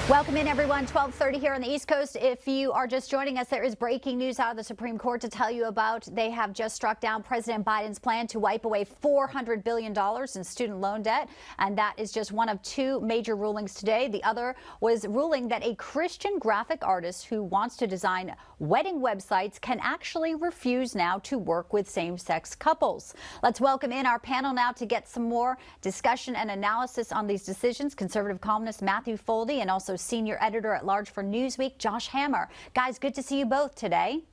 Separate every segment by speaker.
Speaker 1: Welcome in, everyone. 12:30 here on the East Coast. If you are just joining us, there is breaking news out of the Supreme Court to tell you about. They have just struck down President Biden's plan to wipe away $400 billion in student loan debt. And that is just one of two major rulings today. The other was ruling that a Christian graphic artist who wants to design wedding websites can actually refuse now to work with same-sex couples. Let's welcome in our panel now to get some more discussion and analysis on these decisions. Conservative columnist Matthew Foldy and also senior editor-at-large for Newsweek, Josh Hammer. Guys, good to see you both today.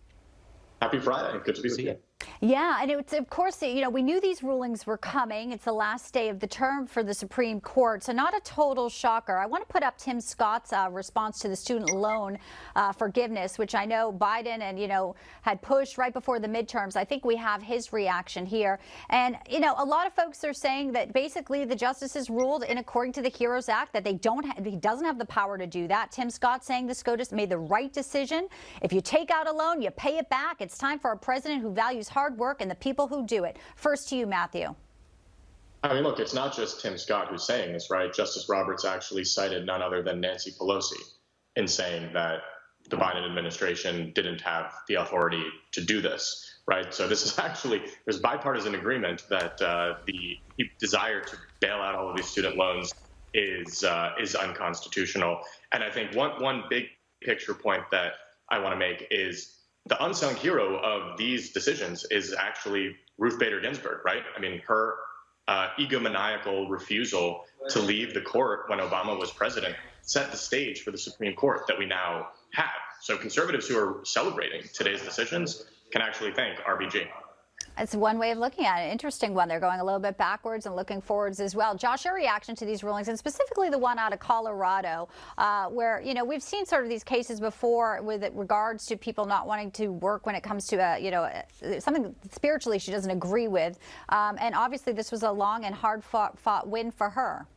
Speaker 2: Happy Friday. Good to be with you.
Speaker 1: Yeah, and it's, of course, we knew these rulings were coming. It's the last day of the term for the Supreme Court, so not a total shocker. I want to put up Tim Scott's response to the student loan forgiveness, which I know Biden and, had pushed right before the midterms. I think we have his reaction here. And, a lot of folks are saying that basically the justices ruled in according to the HEROES Act that he doesn't have the power to do that. Tim Scott saying the SCOTUS made the right decision. If you take out a loan, you pay it back. It's time for a president who values hard work and the people who do it. First to you, Matthew.
Speaker 2: I mean, look, it's not just Tim Scott who's saying this, right? Justice Roberts actually cited none other than Nancy Pelosi in saying that the Biden administration didn't have the authority to do this, right? So this is actually, there's bipartisan agreement that the desire to bail out all of these student loans is unconstitutional. And I think one big picture point that I want to make is the unsung hero of these decisions is actually Ruth Bader Ginsburg, right? I mean, her egomaniacal refusal to leave the court when Obama was president set the stage for the Supreme Court that we now have. So conservatives who are celebrating today's decisions can actually thank RBG.
Speaker 1: It's one way of looking at it. Interesting one. They're going a little bit backwards and looking forwards as well. Josh, your reaction to these rulings, and specifically the one out of Colorado, where, we've seen sort of these cases before with regards to people not wanting to work when it comes to, something spiritually she doesn't agree with. And obviously this was a long and hard fought win for her.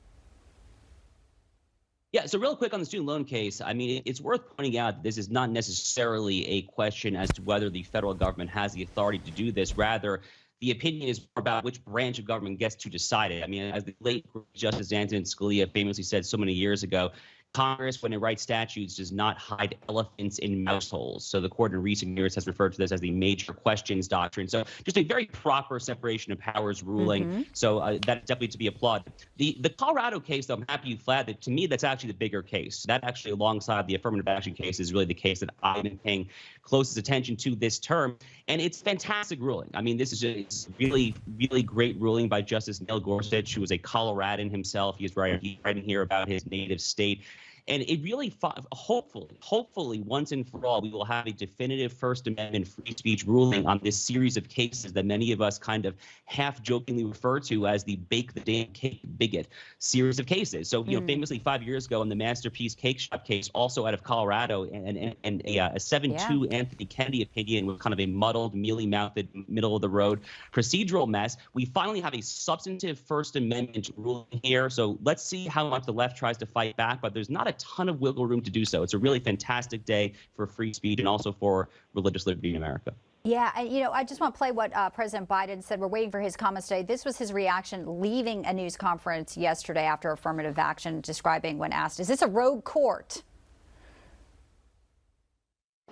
Speaker 3: Yeah, so real quick on the student loan case, I mean, it's worth pointing out that this is not necessarily a question as to whether the federal government has the authority to do this. Rather, the opinion is about which branch of government gets to decide it. I mean, as the late Justice Antonin Scalia famously said so many years ago, Congress, when it writes statutes, does not hide elephants in mouse holes. So the court in recent years has referred to this as the major questions doctrine. So just a very proper separation of powers ruling. So that's definitely to be applauded. The Colorado case, though, I'm happy you flagged it. To me, that's actually the bigger case. That actually, alongside the affirmative action case, is really the case that I've been paying closest attention to this term. And it's fantastic ruling. I mean, this is a really, really great ruling by Justice Neil Gorsuch, who was a Coloradan himself. He's writing here about his native state. And it really, hopefully, once and for all, we will have a definitive First Amendment free speech ruling on this series of cases that many of us kind of half-jokingly refer to as the bake the damn cake bigot series of cases. So, famously 5 years ago in the Masterpiece Cake Shop case, also out of Colorado, and a 7-2 Anthony Kennedy opinion with kind of a muddled, mealy-mouthed, middle-of-the-road procedural mess. We finally have a substantive First Amendment ruling here. So let's see how much the left tries to fight back, but there's not a ton of wiggle room to do so. It's a really fantastic day for free speech and also for religious liberty in America.
Speaker 1: Yeah, and I just want to play what President Biden said. We're waiting for his comments today. This was his reaction leaving a news conference yesterday after affirmative action, describing when asked, is this a rogue court?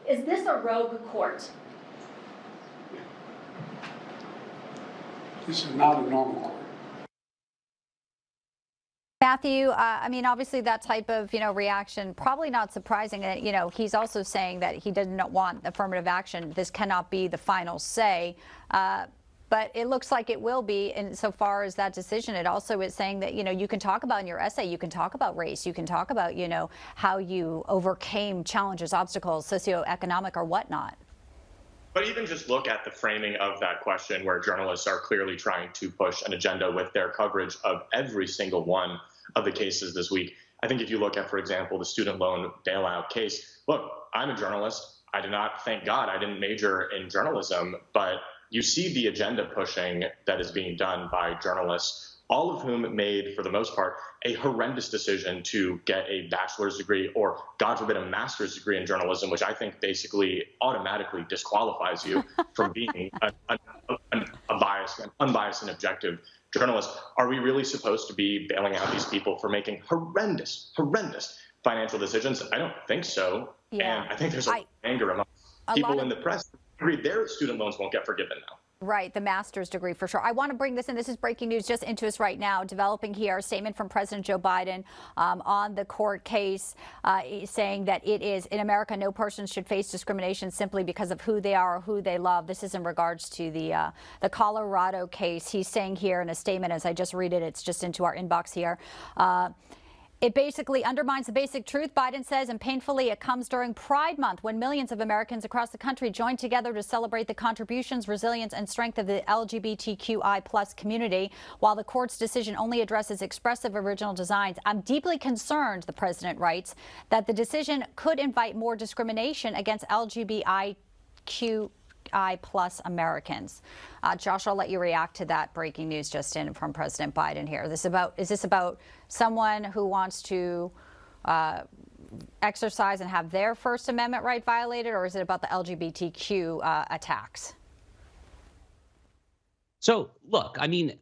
Speaker 4: Is this a rogue court?
Speaker 5: This is not a normal court.
Speaker 1: Matthew, I mean, obviously that type of, reaction, probably not surprising that, he's also saying that he doesn't want affirmative action. This cannot be the final say. But it looks like it will be insofar as that decision. It also is saying that, you can talk about in your essay, you can talk about race, you can talk about, how you overcame challenges, obstacles, socioeconomic or whatnot.
Speaker 2: But even just look at the framing of that question where journalists are clearly trying to push an agenda with their coverage of every single one of the cases this week. I think if you look at, for example, the student loan bailout case, look, I'm a journalist. I did not, thank God, I didn't major in journalism, but you see the agenda pushing that is being done by journalists, all of whom made, for the most part, a horrendous decision to get a bachelor's degree or, God forbid, a master's degree in journalism, which I think basically automatically disqualifies you from being a biased, unbiased and objective journalist. Are we really supposed to be bailing out these people for making horrendous financial decisions? I don't think so.
Speaker 1: Yeah.
Speaker 2: And I think there's a lot of anger among people in the press. Their student loans won't get forgiven now.
Speaker 1: Right, the master's degree for sure. I want to bring this in. This is breaking news just into us right now. Developing here, a statement from President Joe Biden on the court case, saying that it is in America, no person should face discrimination simply because of who they are or who they love. This is in regards to the Colorado case. He's saying here in a statement, as I just read it, it's just into our inbox here. It basically undermines the basic truth, Biden says, and painfully it comes during Pride Month when millions of Americans across the country join together to celebrate the contributions, resilience, and strength of the LGBTQI+ community. While the court's decision only addresses expressive original designs, I'm deeply concerned, the president writes, that the decision could invite more discrimination against LGBTQI+ Americans. Josh, I'll let you react to that breaking news just in from President Biden here. Is this about someone who wants to exercise and have their First Amendment right violated, or is it about the LGBTQ attacks?
Speaker 3: So, look, I mean,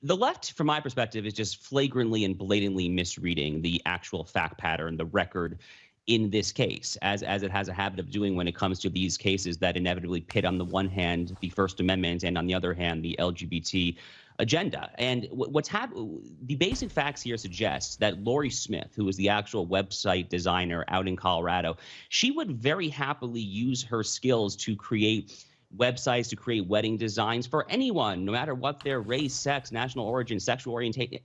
Speaker 3: the left, from my perspective, is just flagrantly and blatantly misreading the actual fact pattern, the record in this case, as it has a habit of doing when it comes to these cases that inevitably pit on the one hand the First Amendment and on the other hand the LGBT agenda. And the basic facts here suggest that Lori Smith, who is the actual website designer out in Colorado, she would very happily use her skills to create websites, to create wedding designs for anyone, no matter what their race, sex, national origin, sexual orientation,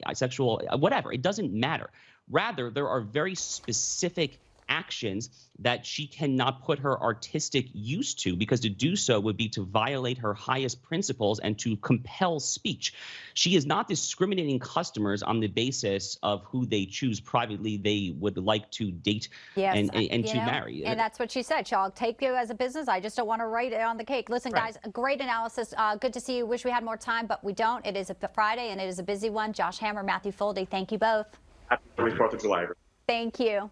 Speaker 3: whatever. It doesn't matter. Rather, there are very specific actions that she cannot put her artistic use to, because to do so would be to violate her highest principles and to compel speech. She is not discriminating customers on the basis of who they choose privately they would like to date and to marry.
Speaker 1: And that's what she said. I'll take you as a business. I just don't want to write it on the cake. Listen, guys, great analysis. Good to see you. Wish we had more time, but we don't. It is a Friday and it is a busy one. Josh Hammer, Matthew Foldy, thank you both.
Speaker 2: Happy 4th of July.
Speaker 1: Thank you.